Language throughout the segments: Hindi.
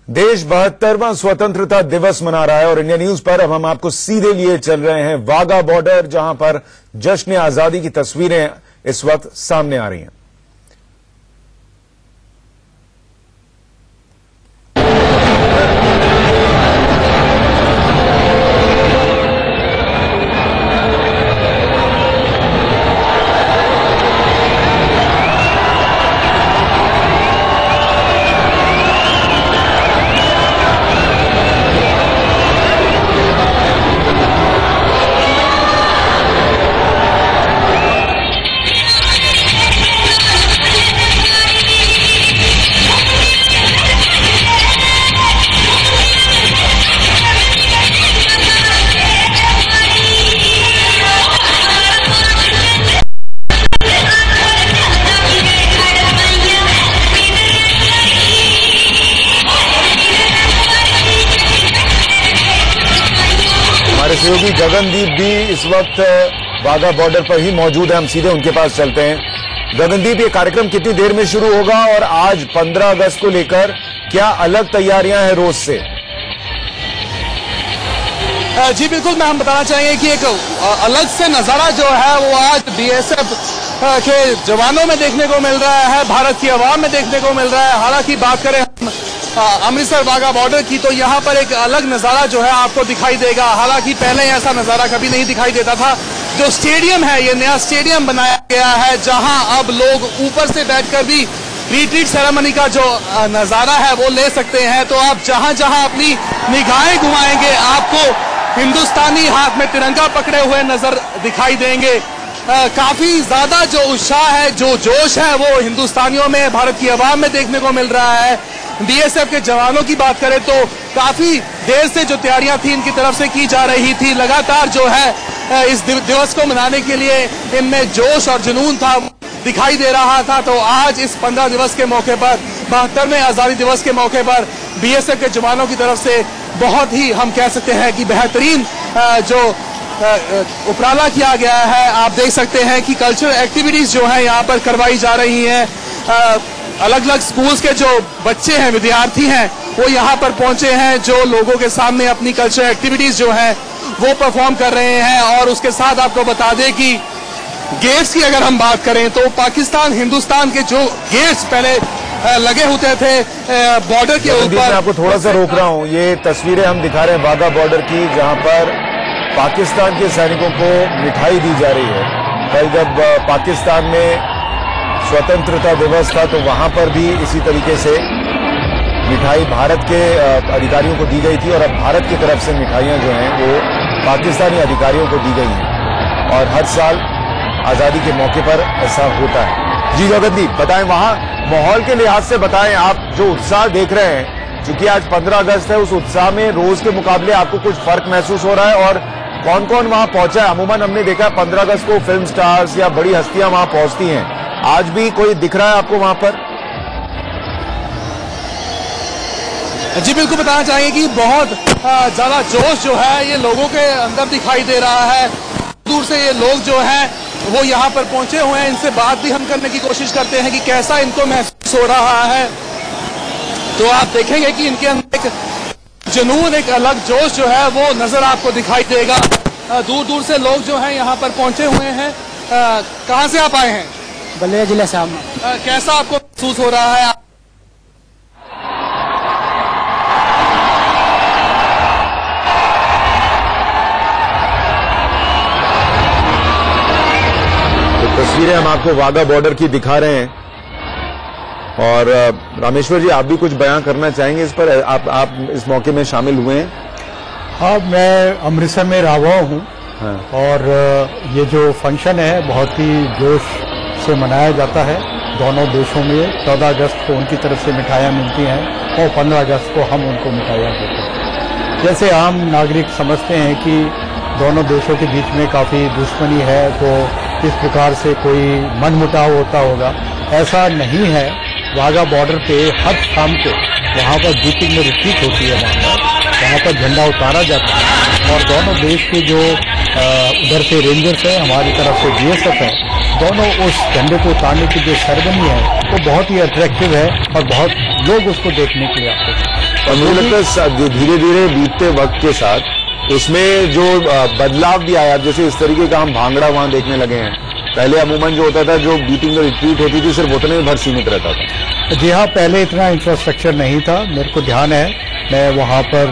देश 72वां स्वतंत्रता दिवस मना रहा है और इंडिया न्यूज पर अब हम आपको सीधे लिए चल रहे हैं वाघा बॉर्डर, जहां पर जश्न आजादी की तस्वीरें इस वक्त सामने आ रही हैं। सहयोगी गगनदीप भी इस वक्त वाघा बॉर्डर पर ही मौजूद है। हम सीधे उनके पास चलते हैं। गगनदीप, ये कार्यक्रम कितनी देर में शुरू होगा और आज 15 अगस्त को लेकर क्या अलग तैयारियां हैं रोज से? जी बिल्कुल, मैं हम बताना चाहेंगे कि एक अलग से नजारा जो है वो आज बीएसएफ के जवानों में देखने को मिल रहा है, भारत की आवाम में देखने को मिल रहा है। हालांकि बात करें अमृतसर वाघा बॉर्डर की, तो यहाँ पर एक अलग नजारा जो है आपको दिखाई देगा। हालांकि पहले ऐसा नजारा कभी नहीं दिखाई देता था। जो स्टेडियम है, ये नया स्टेडियम बनाया गया है, जहां अब लोग ऊपर से बैठकर भी रिट्रीट सेरेमनी का जो नजारा है वो ले सकते हैं। तो आप जहां जहां अपनी निगाहें घुमाएंगे, आपको हिंदुस्तानी हाथ में तिरंगा पकड़े हुए नजर दिखाई देंगे। काफी ज्यादा जो उत्साह है, जो जोश है, वो हिंदुस्तानियों में, भारत की आवाम में देखने को मिल रहा है। बीएसएफ के जवानों की बात करें तो काफी देर से जो तैयारियां थी इनकी तरफ से की जा रही थी। लगातार जो है इस दिवस को मनाने के लिए इनमें जोश और जुनून था, दिखाई दे रहा था। तो आज इस 15 दिवस के मौके पर, 72वें आजादी दिवस के मौके पर बीएसएफ के जवानों की तरफ से बहुत ही, हम कह सकते हैं कि बेहतरीन जो उपराला किया गया है। आप देख सकते हैं कि कल्चरल एक्टिविटीज जो है यहाँ पर करवाई जा रही हैं। अलग अलग स्कूल्स के जो बच्चे हैं, विद्यार्थी हैं, वो यहाँ पर पहुंचे हैं, जो लोगों के सामने अपनी कल्चरल एक्टिविटीज जो है वो परफॉर्म कर रहे हैं। और उसके साथ आपको बता दें कि गेट्स की अगर हम बात करें तो पाकिस्तान हिंदुस्तान के जो गेट्स पहले लगे होते थे बॉर्डर के ऊपर। मैं आपको थोड़ा सा रोक रहा हूँ। ये तस्वीरें हम दिखा रहे हैं वाघा बॉर्डर की, जहां पर पाकिस्तान के सैनिकों को मिठाई दी जा रही है। कल जब पाकिस्तान में स्वतंत्रता दिवस था तो वहां पर भी इसी तरीके से मिठाई भारत के अधिकारियों को दी गई थी और अब भारत की तरफ से मिठाइयां जो हैं वो पाकिस्तानी अधिकारियों को दी गई हैं। और हर साल आजादी के मौके पर ऐसा होता है। जी गगनदीप, बताएं वहां माहौल के लिहाज से, बताएं आप जो उत्साह देख रहे हैं, चूंकि आज 15 अगस्त है, उस उत्साह में रोज के मुकाबले आपको कुछ फर्क महसूस हो रहा है? और कौन कौन वहां पहुंचा है? अमूमन हमने देखा है 15 अगस्त को फिल्म स्टार्स या बड़ी हस्तियां वहां पहुंचती हैं, आज भी कोई दिख रहा है आपको वहां पर? जी बिल्कुल, बताना चाहिए कि बहुत ज्यादा जोश जो है ये लोगों के अंदर दिखाई दे रहा है। दूर से ये लोग जो हैं वो यहाँ पर पहुंचे हुए हैं। इनसे बात भी हम करने की कोशिश करते हैं कि कैसा इनको महसूस हो रहा है। तो आप देखेंगे कि इनके अंदर एक जुनून, एक अलग जोश जो है वो नजर आपको दिखाई देगा। दूर दूर से लोग जो हैं यहाँ पर पहुंचे हुए हैं। कहाँ से आप आए हैं? बलिया जिला से। कैसा आपको महसूस हो रहा है? तो तस्वीरें हम आपको वाघा बॉर्डर की दिखा रहे हैं। और रामेश्वर जी, आप भी कुछ बयान करना चाहेंगे इस पर? आप इस मौके में शामिल हुए हैं? हाँ, मैं अमृतसर में रहा हुआ हूँ। हाँ। और ये जो फंक्शन है बहुत ही जोश से मनाया जाता है दोनों देशों में। 14 अगस्त को उनकी तरफ से मिठाइयाँ मिलती हैं और 15 अगस्त को हम उनको मिठाइयाँ देते हैं। जैसे आम नागरिक समझते हैं कि दोनों देशों के बीच में काफ़ी दुश्मनी है, तो इस प्रकार से कोई मनमुटाव होता होगा, ऐसा नहीं है। वाघा बॉर्डर पे हर शाम को वहाँ पर ड्यूटी में रिट्रीट होती है, वहाँ पर झंडा उतारा जाता है और दोनों देश के जो उधर से रेंजर्स है, हमारी तरफ से बीएसएफ है, दोनों उस झंडे को उतारने की जो सेरेमनी है वो बहुत ही अट्रैक्टिव है और बहुत लोग उसको देखने के लिए आते हैं। और मुझे लगता है धीरे धीरे बीतते वक्त के साथ उसमें जो बदलाव भी आया, जैसे इस तरीके का हम भांगड़ा वहां देखने लगे हैं। पहले अमूमन जो होता था, जो बीटिंग द रिट्रीट होती थी, सिर्फ उतने भर सीमित रहता था। जी हाँ, पहले इतना इंफ्रास्ट्रक्चर नहीं था। मेरे को ध्यान है, मैं वहाँ पर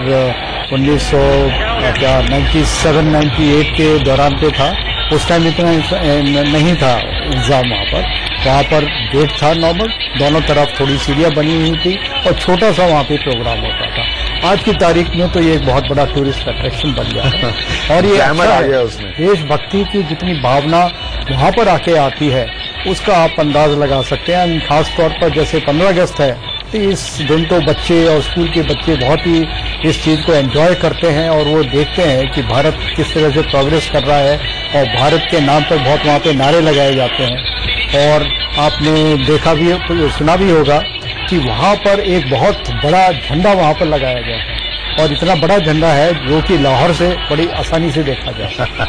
1997-98 के दौरान पे था। उस टाइम इतना नहीं था इंतजाम वहाँ पर गेट था नॉर्मल, दोनों तरफ थोड़ी सीढ़ियाँ बनी हुई थी और छोटा सा वहाँ पे प्रोग्राम होता था। आज की तारीख में तो ये एक बहुत बड़ा टूरिस्ट अट्रैक्शन बन गया है और ये अच्छा आ गया उसमें। देशभक्ति की जितनी भावना वहाँ पर आके आती है उसका आप अंदाज लगा सकते हैं। खास तौर पर जैसे 15 अगस्त है, तो इस दिन तो बच्चे और स्कूल के बच्चे बहुत ही इस चीज को एंजॉय करते हैं और वो देखते हैं कि भारत किस तरह से प्रोग्रेस कर रहा है और भारत के नाम पर बहुत वहाँ पे नारे लगाए जाते हैं। और आपने देखा भी, सुना भी होगा कि वहाँ पर एक बहुत बड़ा झंडा वहाँ पर लगाया गया है और इतना बड़ा झंडा है जो कि लाहौर से बड़ी आसानी से देखा जाता है।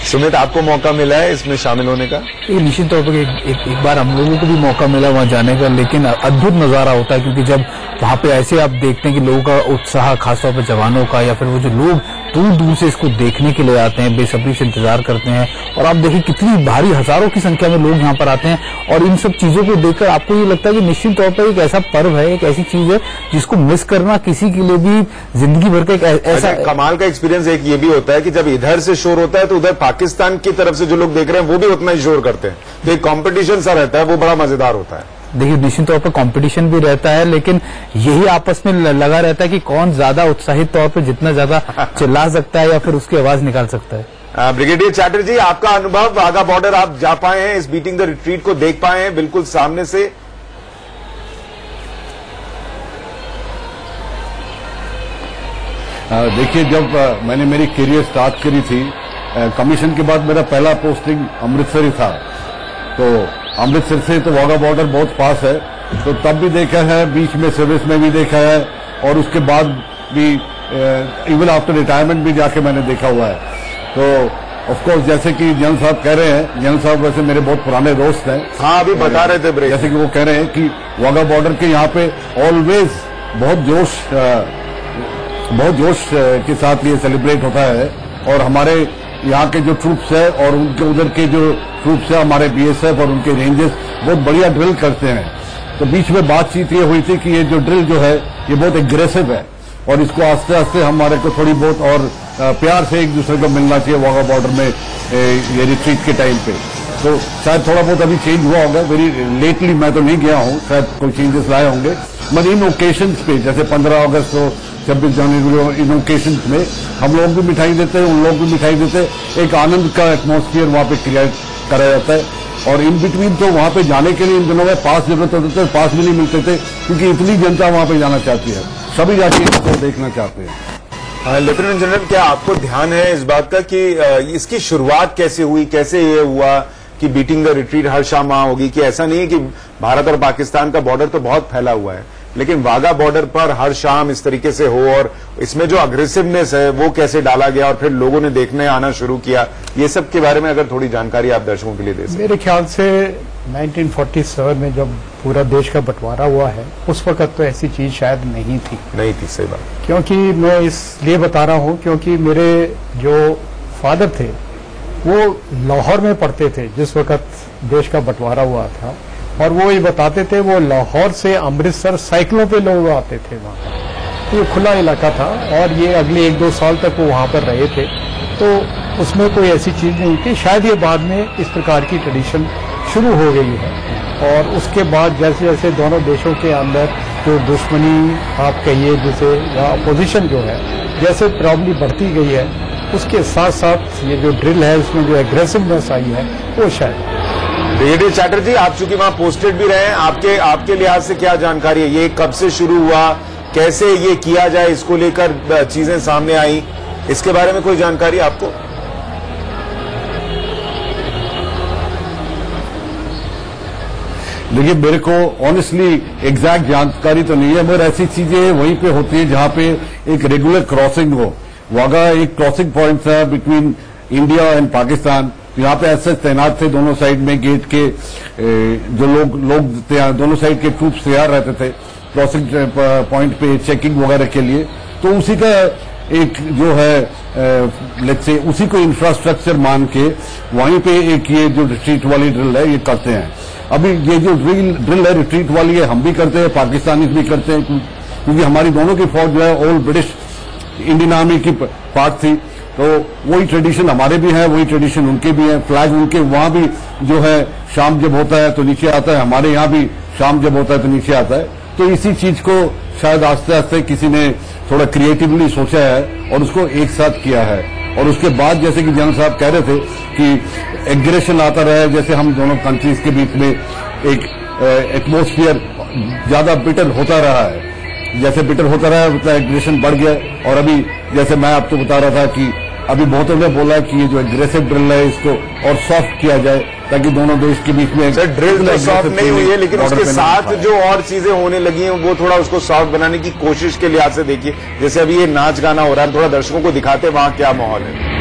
सुमित, आपको मौका मिला है इसमें शामिल होने का? ये निश्चित तौर पर एक बार हम लोगों को भी मौका मिला वहां जाने का, लेकिन अद्भुत नजारा होता है क्योंकि जब वहां पे ऐसे आप देखते हैं कि लोगों का उत्साह, खासतौर पर जवानों का, या फिर वो जो लोग दूर दूर से इसको देखने के लिए आते हैं, बेसब्री से इंतजार करते हैं। और आप देखिए कितनी भारी, हजारों की संख्या में लोग यहाँ पर आते हैं और इन सब चीजों को देखकर आपको ये लगता है कि निश्चित तौर पर एक ऐसा पर्व है, एक ऐसी चीज है जिसको मिस करना किसी के लिए भी जिंदगी भर का एक ऐसा कमाल का एक्सपीरियंस एक ये भी होता है कि जब इधर से शोर होता है तो उधर पाकिस्तान की तरफ से जो लोग देख रहे हैं वो भी उतना ही शोर करते हैं। तो एक कॉम्पिटिशन सा रहता है, वो बड़ा मजेदार होता है। देखिए निश्चित तौर पर कंपटीशन भी रहता है, लेकिन यही आपस में लगा रहता है कि कौन ज्यादा उत्साहित तौर पर जितना ज्यादा चिल्ला सकता है या फिर उसकी आवाज निकाल सकता है। ब्रिगेडियर चैटर्जी, आपका अनुभव, वाघा बॉर्डर आप जा पाए हैं, इस बीटिंग द रिट्रीट को देख पाए हैं बिल्कुल सामने से? देखिए, जब मैंने मेरी करियर स्टार्ट करी थी, कमीशन के बाद मेरा पहला पोस्टिंग अमृतसर ही था। तो अमृतसर से तो वाघा बॉर्डर बहुत पास है, तो तब भी देखा है, बीच में सर्विस में भी देखा है और उसके बाद भी इवन आफ्टर रिटायरमेंट भी जाके मैंने देखा हुआ है। तो ऑफ कोर्स जैसे कि जनरल साहब कह रहे हैं, जनरल साहब वैसे मेरे बहुत पुराने दोस्त हैं। हाँ, अभी बता रहे थे ब्रेक, जैसे कि वो कह रहे हैं कि वाघा बॉर्डर के यहाँ पे ऑलवेज बहुत जोश के साथ ये सेलिब्रेट होता है और हमारे यहाँ के जो ट्रूप्स है और उनके उधर के जो ट्रूप्स है, हमारे बीएसएफ और उनके रेंजर्स बहुत बढ़िया ड्रिल करते हैं। तो बीच में बातचीत ये हुई थी कि ये जो ड्रिल जो है ये बहुत एग्रेसिव है और इसको आस्ते आस्ते हमारे को थोड़ी बहुत और प्यार से एक दूसरे को मिलना चाहिए वाघा बॉर्डर में ये रिट्रीट के टाइम पे। तो शायद थोड़ा बहुत अभी चेंज हुआ होगा, वेरी लेटली मैं तो नहीं गया हूँ, शायद कोई चेंजेस लाए होंगे। मगर इन ओकेशंस पे जैसे 15 अगस्त हो, 26 जनवरी, इन ओकेशंस में हम लोग भी मिठाई देते हैं, उन लोग भी मिठाई देते हैं। एक आनंद का एटमॉस्फेयर वहाँ पे क्रिएट करा जाता है। और इन बिटवीन तो वहाँ पे जाने के लिए इन दिनों में पास जरूरत होते थे, पास भी नहीं मिलते थे क्योंकि इतनी जनता वहाँ पे जाना चाहती है, सभी जाके इसको देखना चाहते हैं। लेफ्टिनेंट जनरल, क्या आपको ध्यान है इस बात का कि इसकी शुरुआत कैसे हुई, कैसे ये हुआ कि बीटिंग द रिट्रीट हर शाम वहां होगी? कि ऐसा नहीं है कि भारत और पाकिस्तान का बॉर्डर तो बहुत फैला हुआ है, लेकिन वाघा बॉर्डर पर हर शाम इस तरीके से हो और इसमें जो अग्रेसिवनेस है वो कैसे डाला गया और फिर लोगों ने देखने आना शुरू किया, ये सब के बारे में अगर थोड़ी जानकारी आप दर्शकों के लिए दे सकें। मेरे ख्याल से 1947 में जब पूरा देश का बंटवारा हुआ है, उस वक्त तो ऐसी चीज शायद नहीं थी। सही बात। क्योंकि मैं इसलिए बता रहा हूँ क्योंकि मेरे जो फादर थे वो लाहौर में पढ़ते थे जिस वक्त देश का बंटवारा हुआ था, और वो ये बताते थे वो लाहौर से अमृतसर साइकिलों पे लोग आते थे वहाँ पर। तो ये खुला इलाका था और ये अगले 1-2 साल तक वो वहाँ पर रहे थे, तो उसमें कोई ऐसी चीज नहीं थी। शायद ये बाद में इस प्रकार की ट्रेडिशन शुरू हो गई है और उसके बाद जैसे जैसे दोनों देशों के अंदर जो दुश्मनी आप कहिए जिसे, या अपोजिशन जो है, जैसे प्रॉब्लम बढ़ती गई है, उसके साथ साथ ये जो ड्रिल है उसमें जो एग्रेसिवनेस आई है वो शायद। ब्रिगेडियर चैटर्जी, आप चूंकि वहां पोस्टेड भी रहे हैं, आपके लिहाज से क्या जानकारी है? ये कब से शुरू हुआ, कैसे ये किया जाए, इसको लेकर चीजें सामने आई, इसके बारे में कोई जानकारी आपको? देखिए, मेरे को ऑनेस्टली एग्जैक्ट जानकारी तो नहीं है, मगर ऐसी चीजें वहीं पे होती है जहां पे एक रेगुलर क्रॉसिंग हो। वाघा एक क्रॉसिंग पॉइंट था बिटवीन इंडिया एंड पाकिस्तान। यहाँ पे ऐसे तैनात थे दोनों साइड में गेट के जो लोग दोनों साइड के ट्रूप्स तैयार रहते थे। क्रॉसिंग पॉइंट पे चेकिंग वगैरह के लिए, तो उसी का एक जो है लेट्स से उसी को इंफ्रास्ट्रक्चर मान के वहीं पे एक ये जो रिट्रीट वाली ड्रिल है ये करते हैं। अभी ये जो ड्रिल है रिट्रीट वाली है, हम भी करते हैं, पाकिस्तानी भी करते हैं, क्योंकि हमारी दोनों की फौज जो है ऑल ब्रिटिश इंडियन आर्मी की पार्ट थी, तो वही ट्रेडिशन हमारे भी है, वही ट्रेडिशन उनके भी है। फ्लैग उनके वहां भी जो है शाम जब होता है तो नीचे आता है, हमारे यहाँ भी शाम जब होता है तो नीचे आता है। तो इसी चीज को शायद आस्ते आस्ते किसी ने थोड़ा क्रिएटिवली सोचा है और उसको एक साथ किया है। और उसके बाद जैसे कि जनरल साहब कह रहे थे कि एग्रेशन आता रहा, जैसे हम दोनों कंट्रीज के बीच में एक एटमॉस्फेयर ज्यादा बिटर होता रहा है, जैसे बिटर होता रहा है उतना एग्रेशन बढ़ गया। और अभी जैसे मैं आपको बता रहा था कि अभी बहुतों ने बोला कि ये जो एग्रेसिव ड्रिल है इसको और सॉफ्ट किया जाए ताकि दोनों देश के बीच में सर ड्रिल तो सॉफ्ट नहीं हुई है, लेकिन उसके साथ जो और चीजें होने लगी हैं वो थोड़ा उसको सॉफ्ट बनाने की कोशिश के लिहाज से देखिए, जैसे अभी ये नाच गाना हो रहा है, थोड़ा दर्शकों को दिखाते वहां क्या माहौल है।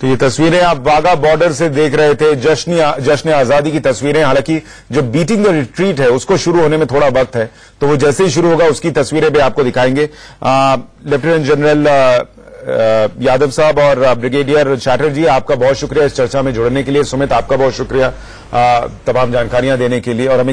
तो ये तस्वीरें आप वाघा बॉर्डर से देख रहे थे, जश्न आजादी की तस्वीरें। हालांकि जो बीटिंग द रिट्रीट है उसको शुरू होने में थोड़ा वक्त है, तो वो जैसे ही शुरू होगा उसकी तस्वीरें भी आपको दिखाएंगे। लेफ्टिनेंट जनरल यादव साहब और ब्रिगेडियर चैटर्जी, आपका बहुत शुक्रिया इस चर्चा में जुड़ने के लिए। सुमित, आपका बहुत शुक्रिया तमाम जानकारियां देने के लिए और हमें